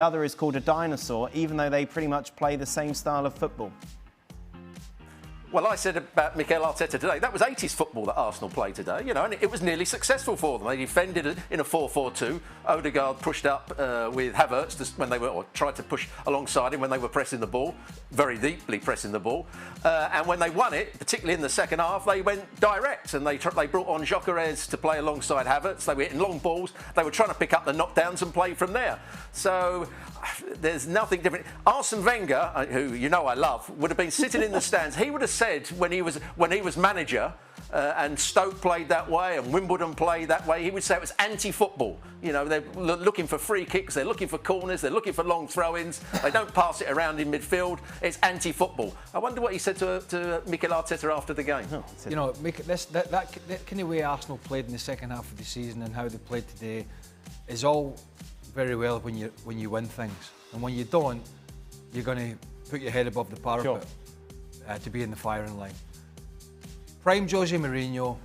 other is called a dinosaur, even though they pretty much play the same style of football? Well, I said about Mikel Arteta today, that was 80s football that Arsenal played today, you know, and it was nearly successful for them. They defended it in a 4-4-2. Odegaard pushed up with Havertz when they were, or tried to push alongside him when they were pressing the ball, very deeply pressing the ball. And when they won it, particularly in the second half, they went direct and they brought on Gyökeres to play alongside Havertz. They were hitting long balls. They were trying to pick up the knockdowns and play from there. So there's nothing different. Arsene Wenger, who you know I love, would have been sitting in the stands. He would have said when he was manager and Stoke played that way and Wimbledon played that way, he would say it was anti-football. You know, they're looking for free kicks, they're looking for corners, they're looking for long throw-ins. They don't pass it around in midfield. It's anti-football. I wonder what he said to Mikel Arteta after the game. You know, that kind of way Arsenal played in the second half of the season and how they played today is all very well when you win things, and when you don't, you're going to put your head above the parapet to be in the firing line. Prime Jose Mourinho,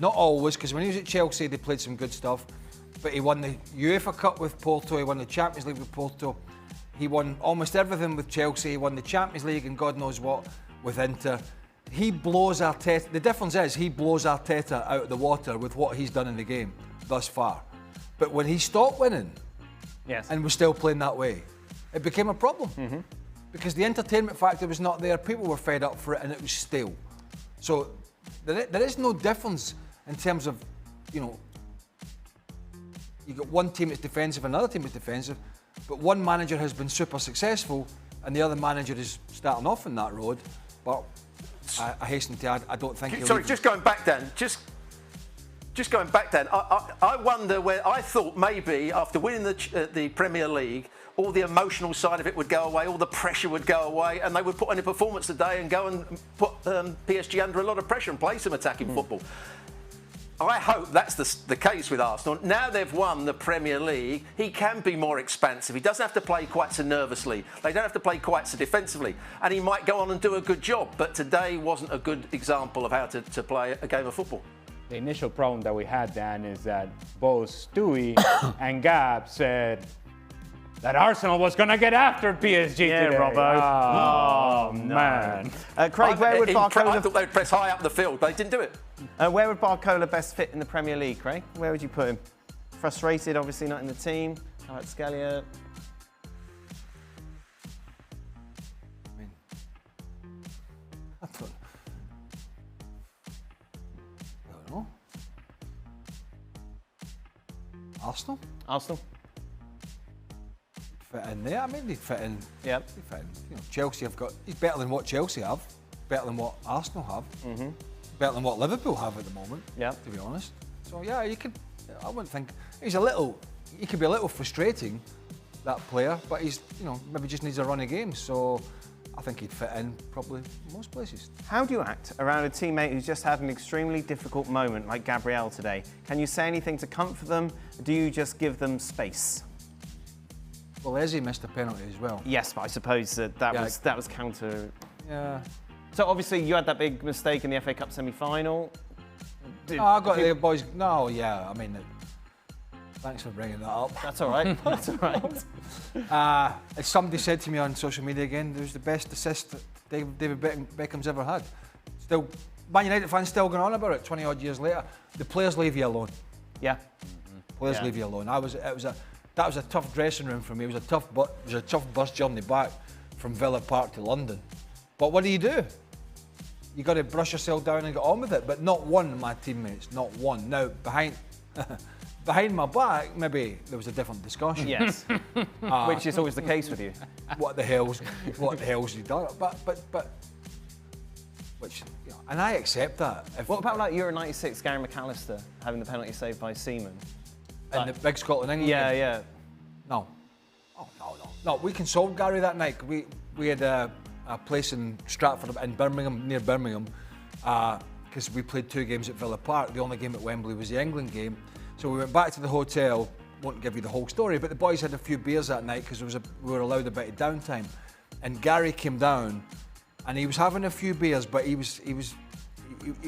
not always, because when he was at Chelsea they played some good stuff, but he won the UEFA Cup with Porto, he won the Champions League with Porto, he won almost everything with Chelsea, he won the Champions League and God knows what with Inter. He blows Arteta, the difference is he blows Arteta out of the water with what he's done in the game thus far. But when he stopped winning and was still playing that way, it became a problem. Because the entertainment factor was not there, people were fed up for it and it was stale. So there is no difference in terms of, you know, you got one team that's defensive, another team that's defensive, but one manager has been super successful and the other manager is starting off in that road. But I hasten to add, I don't think Sorry, just going back, Dan, just going back then, I wonder where I thought maybe after winning the Premier League, all the emotional side of it would go away, all the pressure would go away, and they would put on a performance today and go and put PSG under a lot of pressure and play some attacking football. I hope that's the case with Arsenal. Now they've won the Premier League, he can be more expansive. He doesn't have to play quite so nervously. They don't have to play quite so defensively. And he might go on and do a good job, but today wasn't a good example of how to play a game of football. The initial problem that we had, Dan, is that both Stewie and Gab said that Arsenal was going to get after PSG today. Robbo. Oh, man. Craig, where would Barcola... I thought they would press high up the field. They didn't do it. Where would Barcola best fit in the Premier League, Craig? Where would you put him? Frustrated, obviously not in the team. How about Scalia? I don't know. Arsenal? Fit in there. I mean, they'd fit in. Yeah. They'd fit in. You know, Chelsea have got. He's better than what Chelsea have. Better than what Arsenal have. Better than what Liverpool have at the moment. Yeah. To be honest. So yeah, you could. I wouldn't think he's a little. He could be a little frustrating, that player, but he's, you know, maybe just needs a run of games. So I think he'd fit in probably most places. How do you act around a teammate who's just had an extremely difficult moment like Gabriel today? Can you say anything to comfort them? Or do you just give them space? Well, Eze missed a penalty as well. Yes, but I suppose that was counter. Yeah. So obviously you had that big mistake in the FA Cup semi-final. I got the boys. No, yeah. I mean, thanks for bringing that up. That's all right. That's all right. As somebody said to me on social media again, it was the best assist that David Beckham's ever had. Still, Man United fans still going on about it 20 odd years later. The players leave you alone. Yeah. Players leave you alone. That was a tough dressing room for me. It was a tough bus journey back from Villa Park to London. But what do? You got to brush yourself down and get on with it. But not one of my teammates, not one. Now behind my back, maybe there was a different discussion. Yes. Which is always the case with you. What the hell's he done? But which, you know, and I accept that. What about like Euro '96, Gary McAllister having the penalty saved by Seaman? In the big Scotland England game? Yeah. No. Oh, no. We consoled Gary that night. We had a place in Stratford, in Birmingham, near Birmingham, because we played 2 games at Villa Park. The only game at Wembley was the England game. So we went back to the hotel. Won't give you the whole story, but the boys had a few beers that night because we were allowed a bit of downtime. And Gary came down, and he was having a few beers, but he was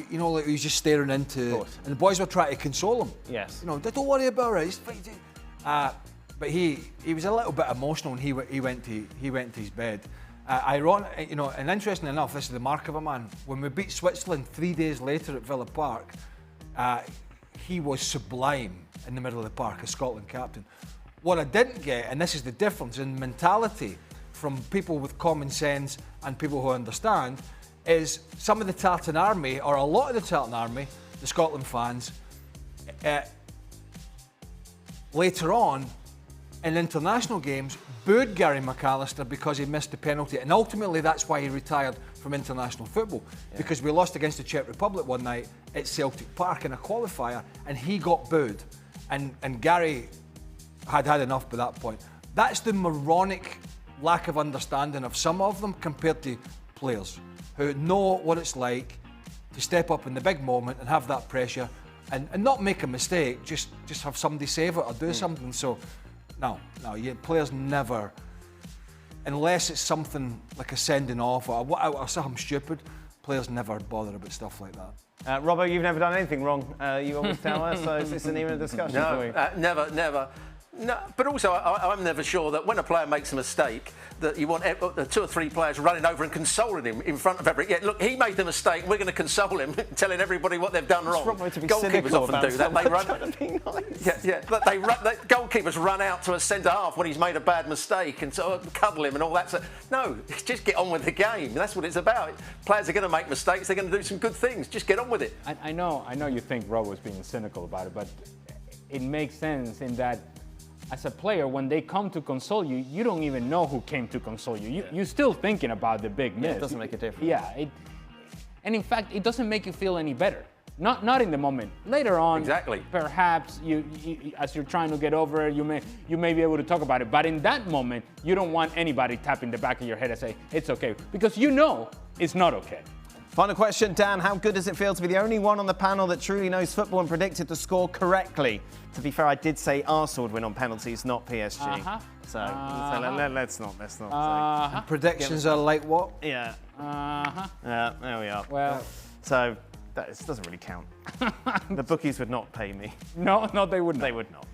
you know, like he was just staring into, and the boys were trying to console him. Yes. You know, don't worry about it. But but he was a little bit emotional, and he went to his bed. Ironic, you know, and interestingly enough, this is the mark of a man. When we beat Switzerland 3 days later at Villa Park, he was sublime in the middle of the park as Scotland captain. What I didn't get, and this is the difference in mentality from people with common sense and people who understand, is some of the Tartan Army, or a lot of the Tartan Army, the Scotland fans, later on in international games, booed Gary McAllister because he missed the penalty, and ultimately that's why he retired from international football, because we lost against the Czech Republic one night at Celtic Park in a qualifier, and he got booed, and Gary had enough by that point. That's the moronic lack of understanding of some of them compared to players who know what it's like to step up in the big moment and have that pressure and not make a mistake, just have somebody save it or do something. So no, players never, unless it's something like a sending off or something stupid, players never bother about stuff like that. Robbo, you've never done anything wrong. You always tell us, so it's an even a discussion for you. Never. No, but also I'm never sure that when a player makes a mistake that you want 2 or 3 players running over and consoling him in front of everybody. Yeah, look, he made the mistake. We're going to console him, telling everybody what they've done wrong. Goalkeepers often do that. They run. Nice. Yeah. Goalkeepers run out to a centre half when he's made a bad mistake and sort of cuddle him and all that. So, no, just get on with the game. That's what it's about. Players are going to make mistakes. They're going to do some good things. Just get on with it. I know you think Rob was being cynical about it, but it makes sense in that, as a player, when they come to console you, you don't even know who came to console you. You're still thinking about the big miss. It doesn't make a difference. Yeah, and in fact, it doesn't make you feel any better. Not in the moment. Later on, exactly. Perhaps you, as you're trying to get over it, you may be able to talk about it. But in that moment, you don't want anybody tapping the back of your head and say it's okay, because you know it's not okay. Final question, Dan. How good does it feel to be the only one on the panel that truly knows football and predicted the score correctly? To be fair, I did say Arsenal would win on penalties, not PSG. So let's not say. And predictions are like what? Yeah. Yeah, there we are. Well, so that doesn't really count. The bookies would not pay me. No, they would not. They would not.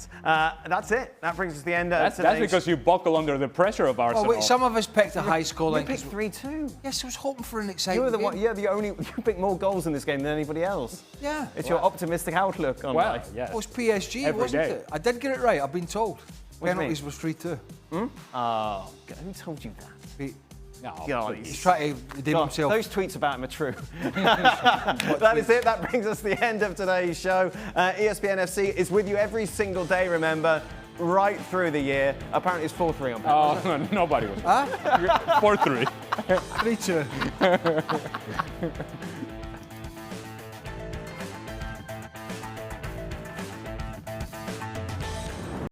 That's it. That brings us to the end of today's... That's because you buckle under the pressure of Arsenal. Oh, wait, some of us picked a high scoreline. You picked 3-2. Yes, I was hoping for an exciting game. You picked more goals in this game than anybody else. Yeah. It's your optimistic outlook on life. Yeah. It was PSG, wasn't it? I did get it right, I've been told. Penalties was 3-2. Oh, who told you that? No, God, he's trying to redeem himself. Those tweets about him are true. That is it. That brings us to the end of today's show. ESPN FC is with you every single day, remember, right through the year. Apparently it's 4-3 on penalties. Oh, nobody was. 4-3. 3-2.